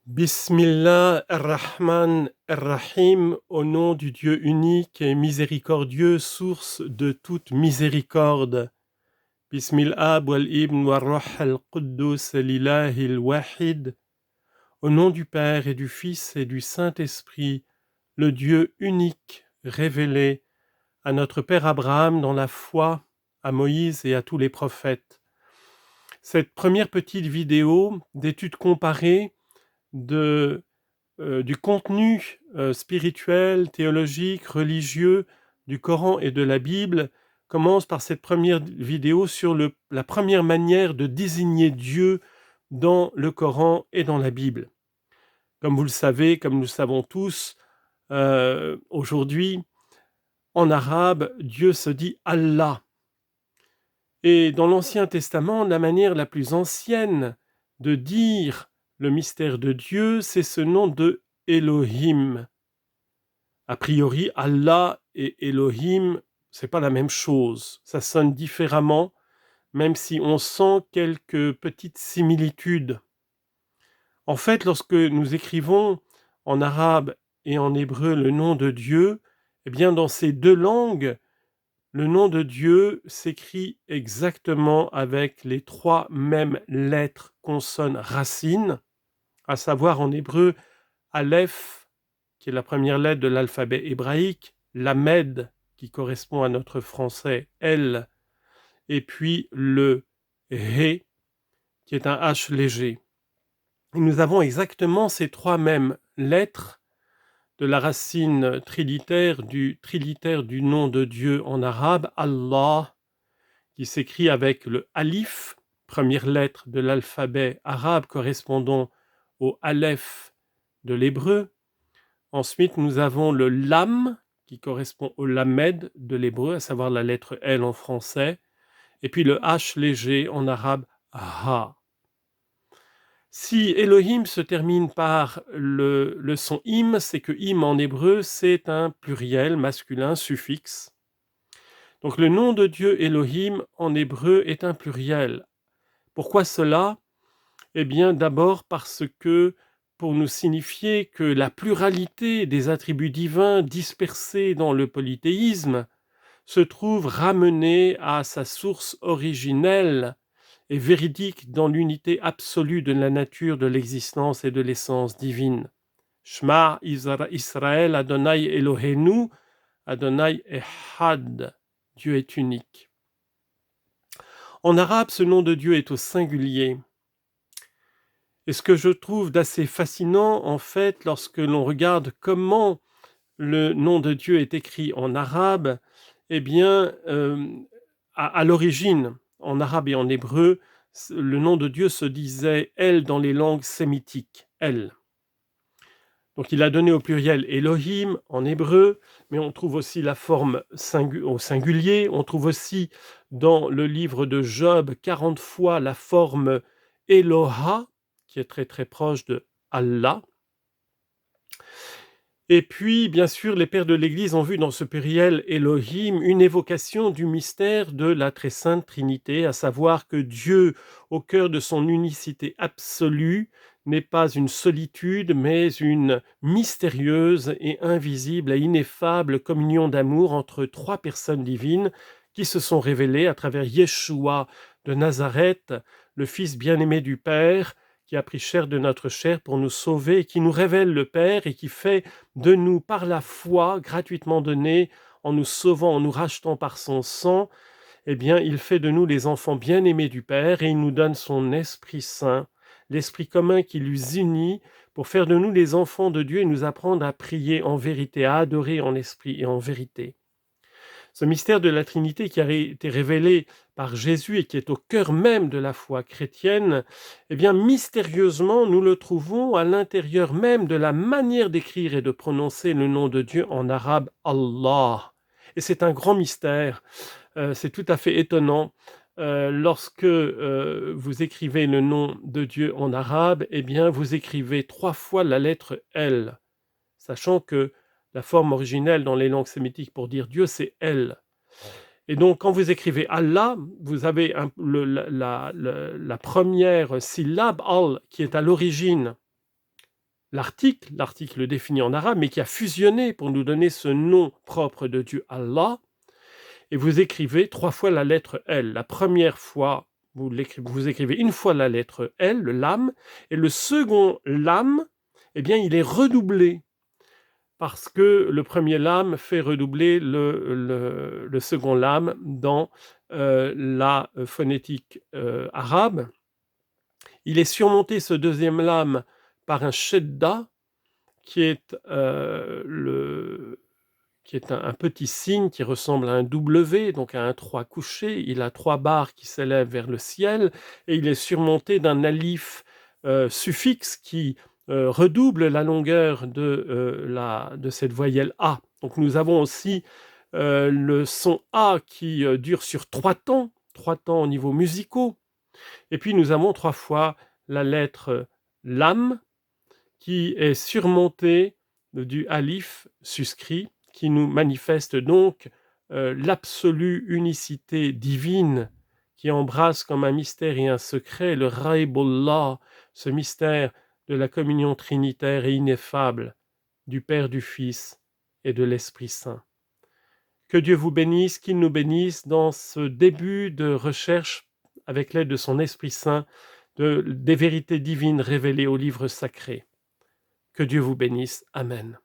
Bismillah ar-Rahman ar-Rahim, au nom du Dieu unique et miséricordieux, source de toute miséricorde. Bismillah wal-Ibn war-Ruh al-Quddus lillahi al-Wahid, au nom du Père et du Fils et du Saint-Esprit, le Dieu unique révélé à notre Père Abraham dans la foi, à Moïse et à tous les prophètes. Cette première petite vidéo d'étude comparée du contenu spirituel, théologique, religieux du Coran et de la Bible commence par cette première vidéo sur la première manière de désigner Dieu dans le Coran et dans la Bible. Comme vous le savez, comme nous le savons tous, aujourd'hui, en arabe, Dieu se dit Allah. Et dans l'Ancien Testament, la manière la plus ancienne de dire le mystère de Dieu, c'est ce nom de Elohim. A priori, Allah et Elohim, c'est pas la même chose. Ça sonne différemment, même si on sent quelques petites similitudes. En fait, lorsque nous écrivons en arabe et en hébreu le nom de Dieu, eh bien, dans ces deux langues, le nom de Dieu s'écrit exactement avec les trois mêmes lettres consonnes racines, à savoir en hébreu Aleph, qui est la première lettre de l'alphabet hébraïque, Lamed, qui correspond à notre français L, et puis le He, qui est un H léger. Et nous avons exactement ces trois mêmes lettres de la racine trilitère du nom de Dieu en arabe, Allah, qui s'écrit avec le alif, première lettre de l'alphabet arabe correspondant au aleph de l'hébreu. Ensuite, nous avons le lam, qui correspond au lamed de l'hébreu, à savoir la lettre L en français, et puis le H léger en arabe, ha. Si Elohim se termine par le son im, c'est que im en hébreu, c'est un pluriel masculin suffixe. Donc le nom de Dieu Elohim en hébreu est un pluriel. Pourquoi cela? Eh bien d'abord parce que pour nous signifier que la pluralité des attributs divins dispersés dans le polythéisme se trouve ramenée à sa source originelle et véridique dans l'unité absolue de la nature, de l'existence et de l'essence divine. Shema Israël Adonai Eloheinu, Adonai Echad, Dieu est unique. En arabe, ce nom de Dieu est au singulier. Et ce que je trouve d'assez fascinant, en fait, lorsque l'on regarde comment le nom de Dieu est écrit en arabe, eh bien, à l'origine, en arabe et en hébreu, le nom de Dieu se disait « El » dans les langues sémitiques, « El ». Donc il a donné au pluriel Elohim en hébreu, mais on trouve aussi la forme au singulier, on trouve aussi dans le livre de Job 40 fois la forme Eloha, qui est très très proche de Allah. Et puis, bien sûr, les pères de l'Église ont vu dans ce pluriel Elohim une évocation du mystère de la très sainte Trinité, à savoir que Dieu, au cœur de son unicité absolue, n'est pas une solitude, mais une mystérieuse et invisible et ineffable communion d'amour entre trois personnes divines qui se sont révélées à travers Yeshua de Nazareth, le Fils bien-aimé du Père, qui a pris chair de notre chair pour nous sauver, et qui nous révèle le Père et qui fait de nous, par la foi gratuitement donnée, en nous sauvant, en nous rachetant par son sang, eh bien, il fait de nous les enfants bien-aimés du Père et il nous donne son Esprit Saint, l'Esprit commun qui lui unit pour faire de nous les enfants de Dieu et nous apprendre à prier en vérité, à adorer en esprit et en vérité. Ce mystère de la Trinité qui a été révélé par Jésus et qui est au cœur même de la foi chrétienne, eh bien, mystérieusement, nous le trouvons à l'intérieur même de la manière d'écrire et de prononcer le nom de Dieu en arabe, Allah. Et c'est un grand mystère, c'est tout à fait étonnant. Lorsque vous écrivez le nom de Dieu en arabe, eh bien, vous écrivez 3 fois la lettre L, sachant que la forme originelle dans les langues sémitiques pour dire Dieu, c'est El. Et donc, quand vous écrivez Allah, vous avez la première syllabe, Al, qui est à l'origine l'article défini en arabe, mais qui a fusionné pour nous donner ce nom propre de Dieu, Allah, et vous écrivez 3 fois la lettre L. La première fois, vous écrivez une fois la lettre L, le lam, et le second lam, eh bien, il est redoublé, parce que le premier lam fait redoubler le second lam dans la phonétique arabe. Il est surmonté, ce deuxième lam, par un shedda, qui est, un petit signe qui ressemble à un W, donc à un 3 couché. Il a 3 barres qui s'élèvent vers le ciel, et il est surmonté d'un alif suffixe qui redouble la longueur de cette voyelle A. Donc nous avons aussi le son A qui dure sur 3 temps au niveau musicaux. Et puis nous avons 3 fois la lettre Lam, qui est surmontée du alif suscrit, qui nous manifeste donc l'absolue unicité divine, qui embrasse comme un mystère et un secret le Raïbullah, ce mystère de la communion trinitaire et ineffable du Père, du Fils et de l'Esprit Saint. Que Dieu vous bénisse, qu'il nous bénisse dans ce début de recherche avec l'aide de son Esprit Saint des vérités divines révélées au livre sacré. Que Dieu vous bénisse. Amen.